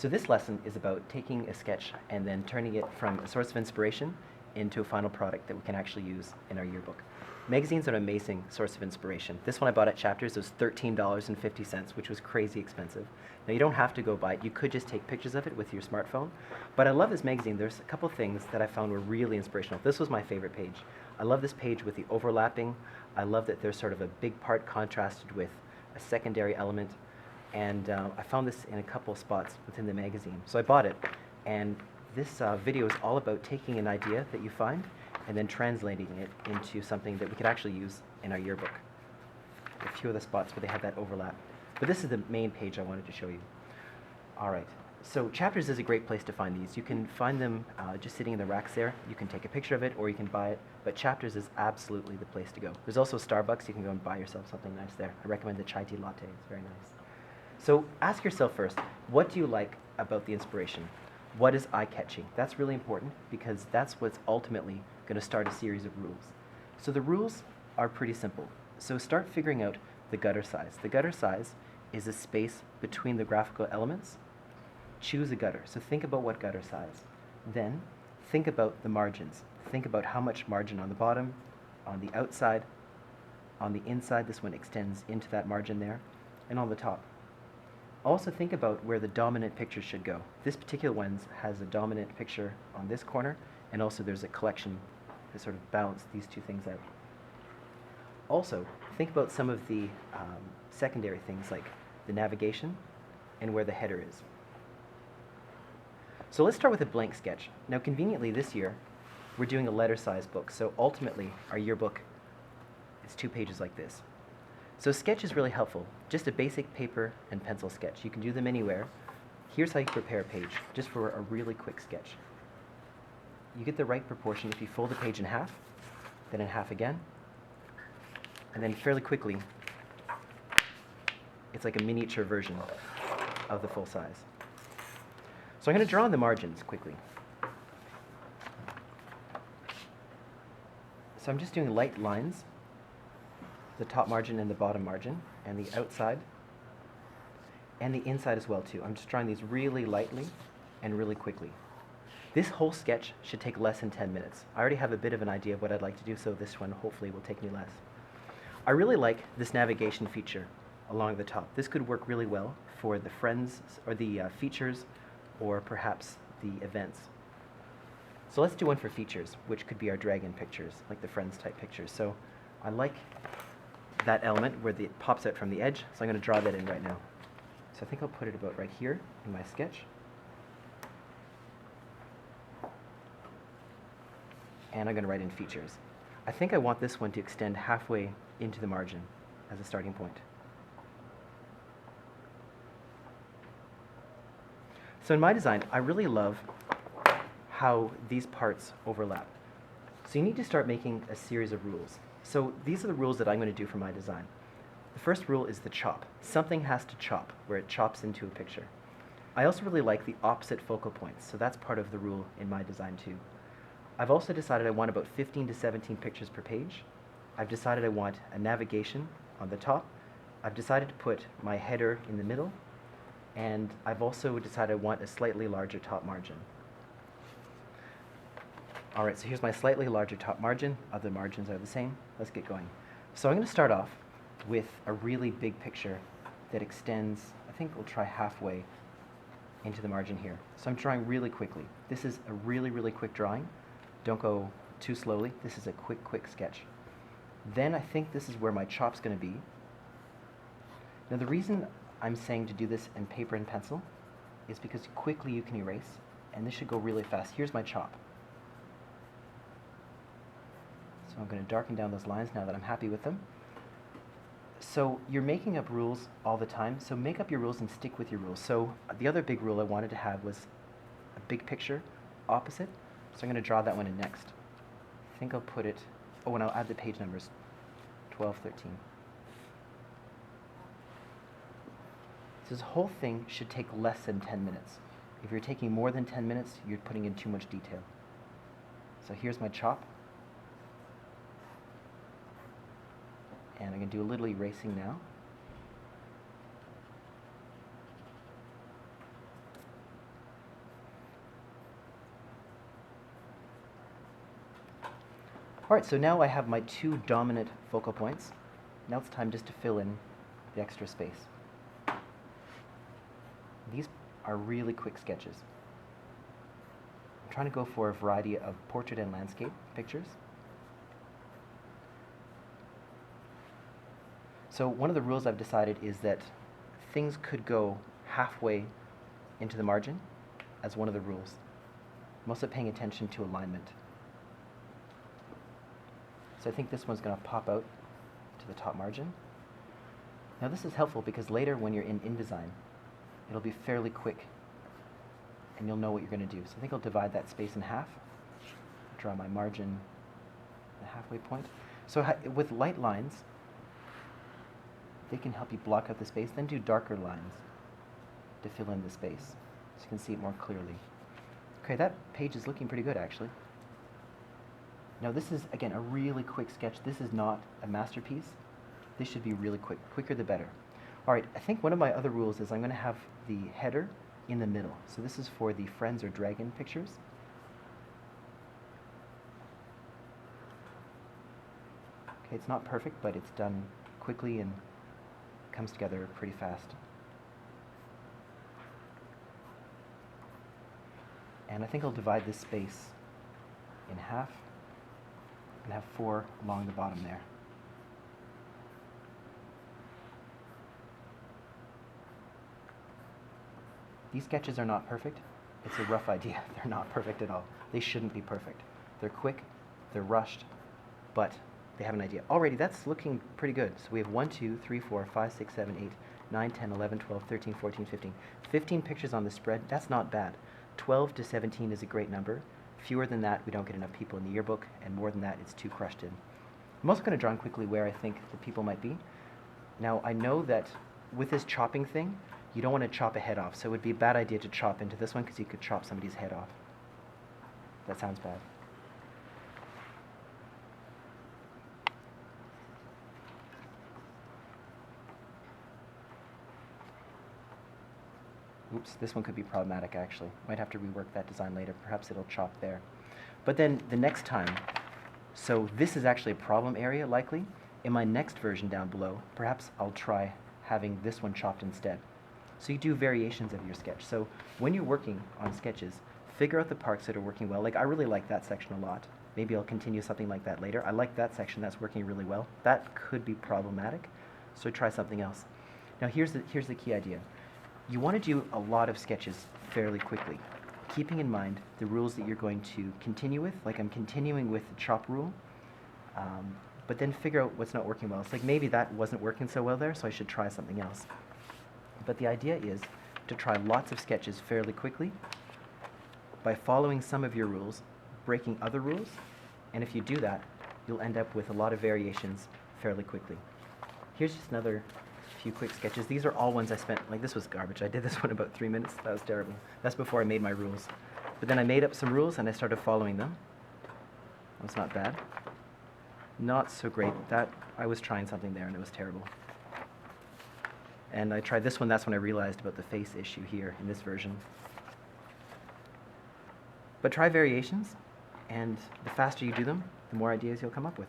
So this lesson is about taking a sketch and then turning it from a source of inspiration into a final product that we can actually use in our yearbook. Magazines are an amazing source of inspiration. This one I bought at Chapters was $13.50, which was crazy expensive. Now you don't have to go buy it. You could just take pictures of it with your smartphone. But I love this magazine. There's a couple things that I found were really inspirational. This was my favorite page. I love this page with the overlapping. I love that there's sort of a big part contrasted with a secondary element. And I found this in a couple spots within the magazine. So I bought it. And this video is all about taking an idea that you find and then translating it into something that we could actually use in our yearbook. A few of the spots where they have that overlap. But this is the main page I wanted to show you. All right. So Chapters is a great place to find these. You can find them just sitting in the racks there. You can take a picture of it or you can buy it. But Chapters is absolutely the place to go. There's also Starbucks. You can go and buy yourself something nice there. I recommend the chai tea latte. It's very nice. So ask yourself first, what do you like about the inspiration? What is eye-catching? That's really important because that's what's ultimately going to start a series of rules. So the rules are pretty simple. So start figuring out the gutter size. The gutter size is a space between the graphical elements. Choose a gutter. So think about what gutter size. Then think about the margins. Think about how much margin on the bottom, on the outside, on the inside. This one extends into that margin there, and on the top. Also think about where the dominant picture should go. This particular one has a dominant picture on this corner, and also there's a collection to sort of balance these two things out. Also, think about some of the secondary things like the navigation and where the header is. So let's start with a blank sketch. Now conveniently this year, we're doing a letter size book, so ultimately our yearbook is 2 pages like this. So sketch is really helpful. Just a basic paper and pencil sketch. You can do them anywhere. Here's how you prepare a page, just for a really quick sketch. You get the right proportion if you fold the page in half, then in half again, and then fairly quickly, it's like a miniature version of the full size. So I'm going to draw on the margins quickly. So I'm just doing light lines, the top margin and the bottom margin, and the outside, and the inside as well too. I'm just drawing these really lightly and really quickly. This whole sketch should take less than 10 minutes. I already have a bit of an idea of what I'd like to do, so this one hopefully will take me less. I really like this navigation feature along the top. This could work really well for the friends or the features or perhaps the events. So let's do one for features, which could be our dragon pictures, like the friends type pictures. So I like that element where it pops out from the edge, so I'm going to draw that in right now. So I think I'll put it about right here in my sketch. And I'm going to write in features. I think I want this one to extend halfway into the margin as a starting point. So in my design, I really love how these parts overlap. So you need to start making a series of rules. So these are the rules that I'm going to do for my design. The first rule is the chop. Something has to chop, where it chops into a picture. I also really like the opposite focal points, so that's part of the rule in my design too. I've also decided I want about 15 to 17 pictures per page. I've decided I want a navigation on the top. I've decided to put my header in the middle, and I've also decided I want a slightly larger top margin. All right, so here's my slightly larger top margin. Other margins are the same. Let's get going. So I'm going to start off with a really big picture that extends, I think we'll try halfway into the margin here. So I'm drawing really quickly. This is a really, really quick drawing. Don't go too slowly. This is a quick sketch. Then I think this is where my chop's going to be. Now the reason I'm saying to do this in paper and pencil is because quickly you can erase, and this should go really fast. Here's my chop. So I'm going to darken down those lines now that I'm happy with them. So you're making up rules all the time, so make up your rules and stick with your rules. So the other big rule I wanted to have was a big picture opposite, so I'm going to draw that one in next. I think I'll put it, oh, and I'll add the page numbers, 12, 13. So this whole thing should take less than 10 minutes. If you're taking more than 10 minutes, you're putting in too much detail. So here's my chop. And I'm going to do a little erasing now. All right, so now I have my two dominant focal points. Now it's time just to fill in the extra space. These are really quick sketches. I'm trying to go for a variety of portrait and landscape pictures. So one of the rules I've decided is that things could go halfway into the margin as one of the rules. I'm also paying attention to alignment. So I think this one's going to pop out to the top margin. Now this is helpful because later when you're in InDesign, it'll be fairly quick and you'll know what you're going to do. So I think I'll divide that space in half, draw my margin, the halfway point. So with light lines, they can help you block out the space, then do darker lines to fill in the space so you can see it more clearly. Okay, that page is looking pretty good actually. Now this is, again, a really quick sketch. This is not a masterpiece. This should be really quick. Quicker the better. All right, I think one of my other rules is I'm going to have the header in the middle. So this is for the friends or dragon pictures. Okay, it's not perfect, but it's done quickly and comes together pretty fast. And I think I'll divide this space in half and have 4 along the bottom there. These sketches are not perfect. It's a rough idea. They're not perfect at all. They shouldn't be perfect. They're quick, they're rushed, but they have an idea. Alrighty, that's looking pretty good. So we have 1, 2, 3, 4, 5, 6, 7, 8, 9, 10, 11, 12, 13, 14, 15. 15 pictures on the spread. That's not bad. 12 to 17 is a great number. Fewer than that, we don't get enough people in the yearbook, and more than that, it's too crushed in. I'm also going to draw in quickly where I think the people might be. Now, I know that with this chopping thing, you don't want to chop a head off, so it would be a bad idea to chop into this one because you could chop somebody's head off. That sounds bad. Oops, this one could be problematic actually. Might have to rework that design later. Perhaps it'll chop there. But then the next time, so this is actually a problem area likely. In my next version down below, perhaps I'll try having this one chopped instead. So you do variations of your sketch. So when you're working on sketches, figure out the parts that are working well. Like I really like that section a lot. Maybe I'll continue something like that later. I like that section, that's working really well. That could be problematic, so try something else. Now here's the key idea. You want to do a lot of sketches fairly quickly, keeping in mind the rules that you're going to continue with. Like I'm continuing with the chop rule, but then figure out what's not working well. It's like maybe that wasn't working so well there, so I should try something else. But the idea is to try lots of sketches fairly quickly by following some of your rules, breaking other rules, and if you do that, you'll end up with a lot of variations fairly quickly. Here's just another few quick sketches. These are all ones I spent, like this was garbage. I did this one about 3 minutes. That was terrible. That's before I made my rules. But then I made up some rules and I started following them. That was not bad. Not so great. That I was trying something there and it was terrible. And I tried this one. That's when I realized about the face issue here in this version. But try variations, and the faster you do them, the more ideas you'll come up with.